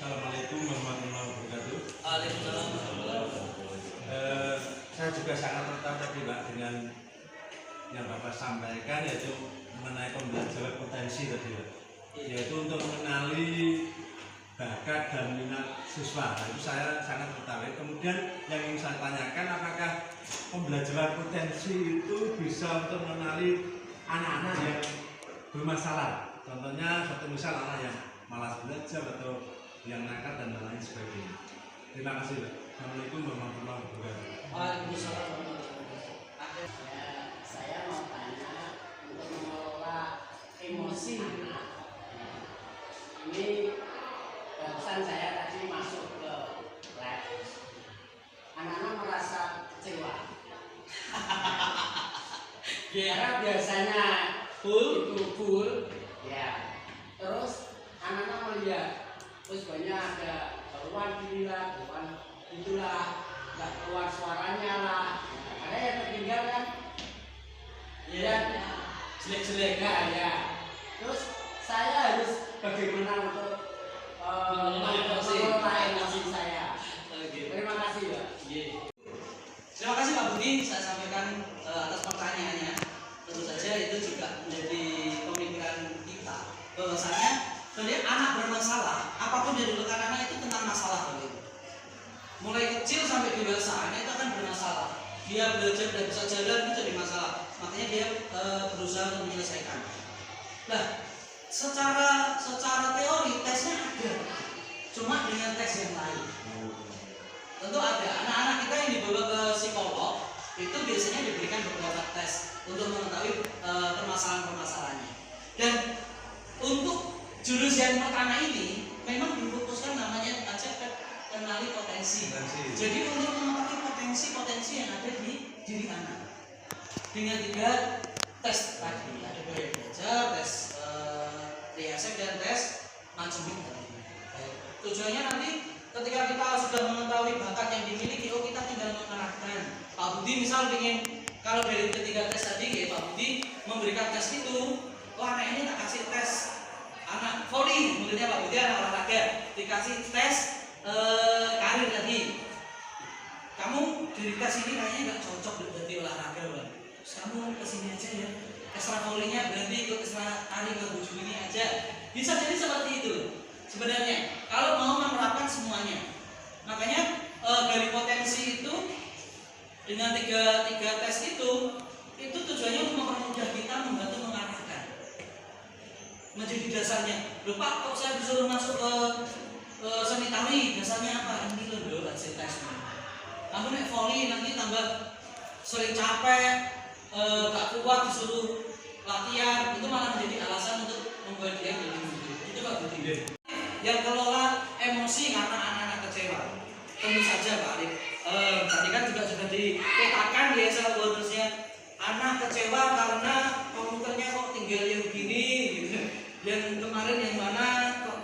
Assalamualaikum warahmatullahi wabarakatuh. Waalaikumsalam warahmatullahi wabarakatuh. Saya juga sangat tertarik tadi Pak dengan yang Bapak sampaikan, yaitu mengenai pembelajaran potensi tadi Pak. Yaitu untuk mengenali bakat dan minat siswa. Nah, itu saya sangat tertarik. Kemudian yang ingin saya tanyakan, apakah pembelajaran potensi itu bisa untuk mengenali anak-anak yang bermasalah? Contohnya satu misal anak yang malas belajar atau yang nakal dan lain sebagainya. Terima kasih Pak. Assalamualaikum warahmatullahi wabarakatuh. Waalaikumsalam warahmatullahi wabarakatuh. Saya mau tanya untuk mengelola emosi. Ini barusan saya tadi masuk ke lab. Anak-anak merasa kecewa. Karena biasanya full, ya. Terus anak-anak melihat, terus banyak ada keluar gini lah, keluar itulah, nggak keluar suaranya lah. Ada yang tertinggal kan? Iya. Jelek-jelek Ya. Terus saya harus bagaimana untuk mengelola emosi saya. Terima kasih Pak. Terima kasih Pak Budi, saya sampaikan atas pertanyaannya. Tentu saja itu juga menjadi pemikiran kita bahwasanya sebenarnya anak bermasalah, apapun yang dilakukan anak itu tentang masalah begitu. Mulai kecil sampai dewasa anak itu akan bermasalah. Dia belajar dan bisa jalan itu jadi masalah. Makanya dia berusaha untuk menyelesaikan. Nah, secara teori tesnya ada, cuma dengan tes yang lain. Tentu ada anak-anak kita yang dibawa ke psikolog itu biasanya diberikan beberapa tes untuk mengetahui permasalahan-permasalahannya. Dan untuk jurus yang pertama ini memang difokuskan namanya aja kenali potensi. Jadi untuk mengetahui potensi yang ada di diri anak dengan 3 tes tadi, ada gaya belajar, tes riasek dan tes macam tadi. Tujuannya nanti ketika kita sudah mengetahui bakat yang dimiliki, kita tinggal mengarahkan. Pak Budi misal ingin, kalau dari ketiga tes tadi ya Pak Budi memberikan tes itu, anak ini tak kasih tes anak volley, kemudian Pak Budi anak olahraga dikasih tes karir tadi. Kamu dari tes ini kayaknya nggak cocok berarti olahraga Bang. Kamu kesini aja ya, ekstra volley-nya berarti ikut ekstra karir ke buju ini aja. Bisa jadi seperti itu sebenarnya kalau mau menerapkan semuanya. Makanya dari potensi itu dengan tiga tes itu tujuannya untuk mempermudah kita, membantu mengarahkan menjadi dasarnya. Loh Pak, kok saya disuruh masuk ke seni tari, dasarnya apa? Ini loh hasil tesnya. Kamu naik volley nanti tambah sering capek, gak kuat disuruh latihan, itu malah menjadi alasan untuk membuat dia lebih mundur. Itu Pak Budi. Yang kelola emosi karena anak-anak kecewa. Tentu saja Pak Arif. Tadi kan juga sudah dipetakan ya soal bonusnya. Anak kecewa karena komputernya kok tinggal yang gini, gitu. Yang kemarin yang mana kok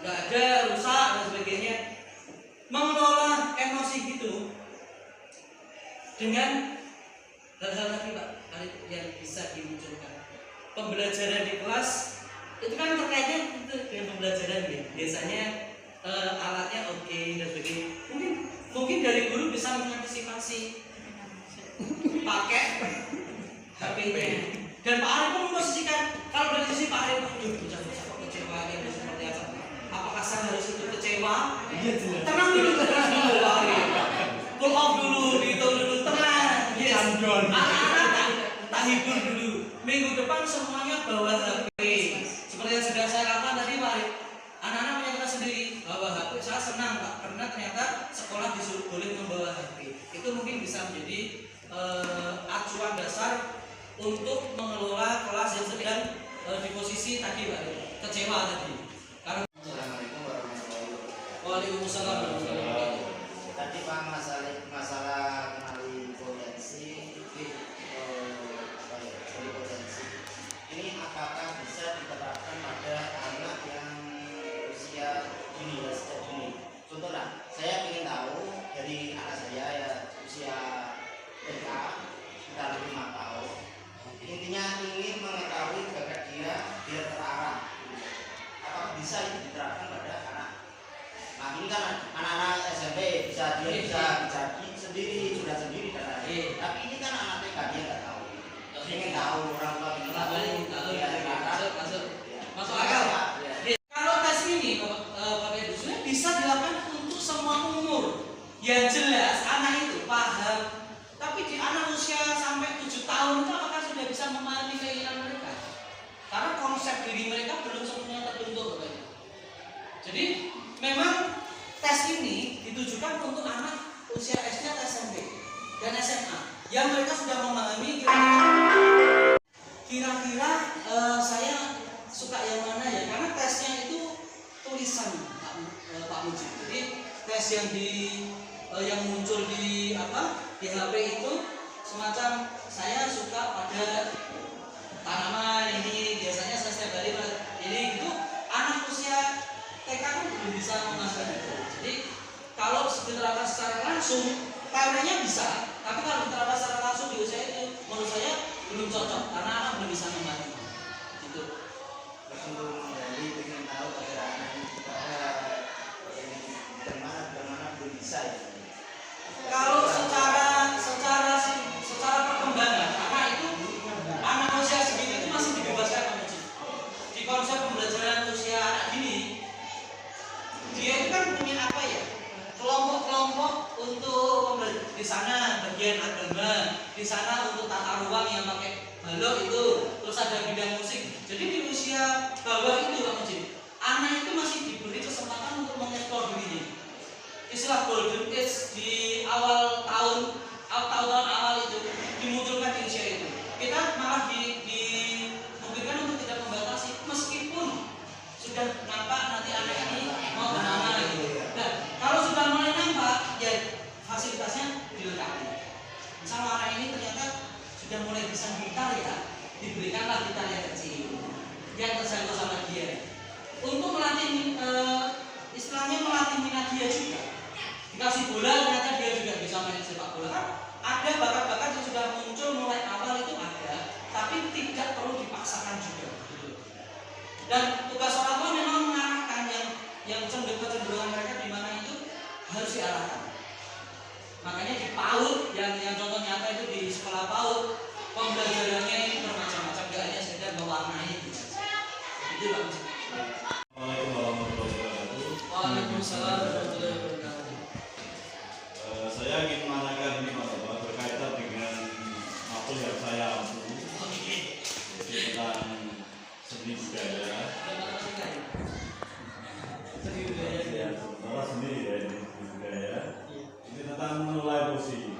nggak ada, rusak dan sebagainya. Mengelola emosi gitu dengan hal-hal tadi Pak Arif yang bisa dimunculkan. Pembelajaran di kelas itu kan terkaitnya dengan pembelajaran ya. Biasanya alatnya oke dan sebagainya. Mungkin dari guru bisa mengantisipasi pakai HP-nya. Dan Pak Arif pun memposisikan, kalau dari sisi Pak Arif, bocah-bocah kok kecewa ya seperti apa? Apakah saya harus ikut kecewa? Tenang dulu Pak Arif. Pull off dulu, dihitung dulu, tenang. Yes. Anak-anak tak hibur dulu. Minggu depan semuanya bawa HP. Seperti yang sudah saya katakan tadi Pak Arif, anak-anak punya kita sendiri bawa HP. Saya senang Pak, karena ternyata sekolah disuruh boleh membawa HP. Itu mungkin bisa menjadi acuan dasar untuk mengelola kelas yang sedang di posisi tadi Pak Arif, kecewa tadi. Assalamualaikum warahmatullahi wabarakatuh. Waalaikumsalam warahmatullahi wabarakatuh. Tadi Pak masalah kenali potensi, potensi. Ini apakah bisa diterapkan pada anak yang usia dini, sejak dini? Contoh lah, saya ingin tahu dari anak saya ya usia TK sekitar 5 tahun. Intinya ingin mengetahui bakat dia biar terarah. Apakah bisa itu diterapkan pada anak kan anak-anak SMP bisa dia bisa jadi sendiri, sudah sendiri dan lain. Tapi ini kan anak TK dia nggak tahu. Ingin tahu orang tua ingin tahu. Ya, Masuk akal. Kalau tes ini Bapak Ibu sebenarnya bisa dilakukan untuk semua umur. Yang jelas anak itu paham. Tapi di anak usia sampai 7 tahun itu apakah sudah bisa memahami keinginan mereka? Karena konsep diri mereka belum sepenuhnya terbentuk, Bapak Ibu. Jadi memang tes ini ditujukan untuk anak usia SD atau SMP dan SMA yang mereka sudah memahami kira-kira saya suka yang mana ya, karena tesnya itu tulisan Pak Mujib. Jadi tes yang muncul di HP itu semacam saya suka pada tanaman ini, biasanya saya setiap hari ini gitu. Anak usia TK kan belum bisa mengasah itu. Jadi kalau diterapkan secara langsung teorinya bisa, tapi kalau diterapkan secara langsung di usia itu menurut saya belum cocok karena anak belum bisa memahami gitu. Jadi ingin tahu pada anak ini bagaimana belum bisa ya. Kalau secara perkembangan anak itu, anak usia segitu itu masih dibebaskan Pak Mujib. Di konsep pembelajaran usia anak dini, dia itu kan punya apa ya, kelompok-kelompok untuk di sana bagian agama, di sana untuk tata ruang yang pakai balok itu, terus ada bidang musik. Jadi di usia bawah itu Pak Mujib, anak itu masih diberi kesempatan untuk mengeksplor dirinya. Istilah golden age di awal tahun-tahun awal itu dimunculkan di usia itu. Kita malah dimungkinkan untuk tidak membatasi, meskipun sudah nampak nanti anak ini mau kemana gitu. Nah, kalau sudah mulai nampak, ya fasilitasnya dilengkapi. Misalnya anak ini ternyata sudah mulai bisa gitar ya, diberikanlah gitar yang kecil, yang terjangkau sama dia. Untuk melatih, istilahnya melatih minat dia juga. Dikasih bola ternyata dia juga bisa main sepak bola. Kan ada bakat-bakat yang sudah muncul mulai awal itu ada, tapi tidak perlu dipaksakan juga. Dan tugas orang tua memang mengarahkan yang kecenderungan mereka di mana itu harus diarahkan. Makanya di PAUD yang contoh nyata itu di sekolah PAUD, pembelajarannya ini bermacam-macam, gak hanya sekedar mewarnai gitu. Itu Pak. Assalamualaikum warahmatullahi wabarakatuh. Waalaikumsalam warahmatullahi wabarakatuh. Saya ingin menanyakan ini Pak, berkaitan dengan materi yang saya ampu tentang seni budaya. Sementara seni ya, ini budaya. Ini tentang menulai emosi.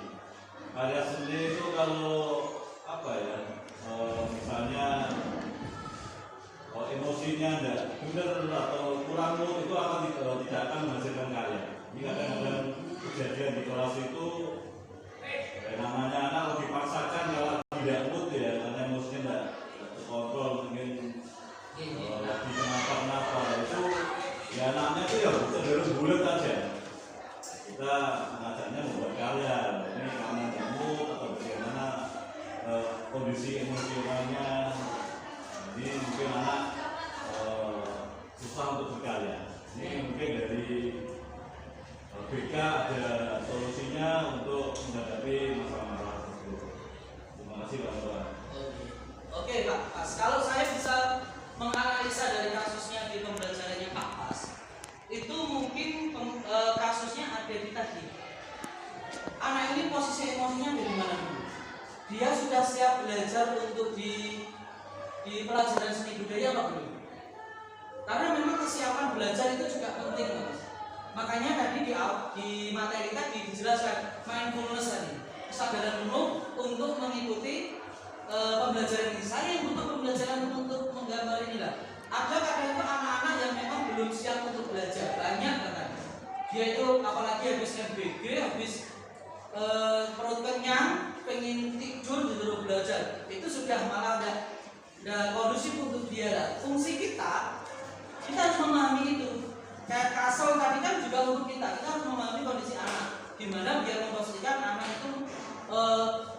Karya seni itu kalau apa ya? Misalnya emosinya enggak benar atau kurang mood itu akan tidak akan menghasilkan karya. Ini kadang-kadang kejadian di kelas itu namanya anak lebih dipaksakan kalau tidak mood ya, karena emosinya tidak terkontrol, mungkin lagi kenapa itu ya anaknya itu ya cenderung bulat aja. Kita mengajaknya membuat karya, ini karena tidak mood atau bagaimana kondisi emosionalnya. Jadi mungkin anak susah untuk berkarya. Ini mungkin dari BK ada solusinya untuk menghadapi masalah-masalah tersebut. Terima kasih Pak Ketua. Oke Pak Pas, kalau saya bisa menganalisa dari kasusnya di pembelajarannya Pak Pas, itu mungkin kasusnya ada di tadi. Anak ini posisi emosinya dari mana dulu? Dia sudah siap belajar untuk di pelajaran seni budaya apa belum? Karena memang kesiapan belajar itu juga penting Mas. Makanya tadi di materi tadi dijelaskan mindfulness tadi, kesadaran penuh untuk mengikuti pembelajaran ini. Saya yang butuh pembelajaran untuk menggambar inilah. Ada kadang itu anak-anak yang memang belum siap untuk belajar, banyak katanya. Dia itu apalagi habis MBG, habis perut kenyang, pengen tidur disuruh belajar, itu sudah malah udah kondusif untuk dia. Fungsi kita harus memahami itu. Kayak kasel tadi kan juga untuk kita harus memahami kondisi anak, gimana biar memastikan anak itu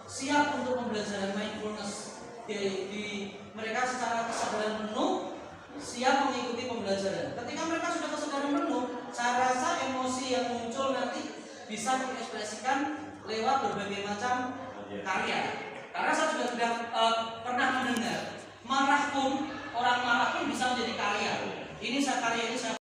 siap untuk pembelajaran mindfulness. Mereka secara kesadaran penuh siap mengikuti pembelajaran. Ketika mereka sudah kesadaran penuh, saya rasa emosi bisa mengekspresikan lewat berbagai macam karya. Karena saya juga sudah pernah mendengar marah pun, orang marah pun bisa menjadi karya. Ini saya karya ini saya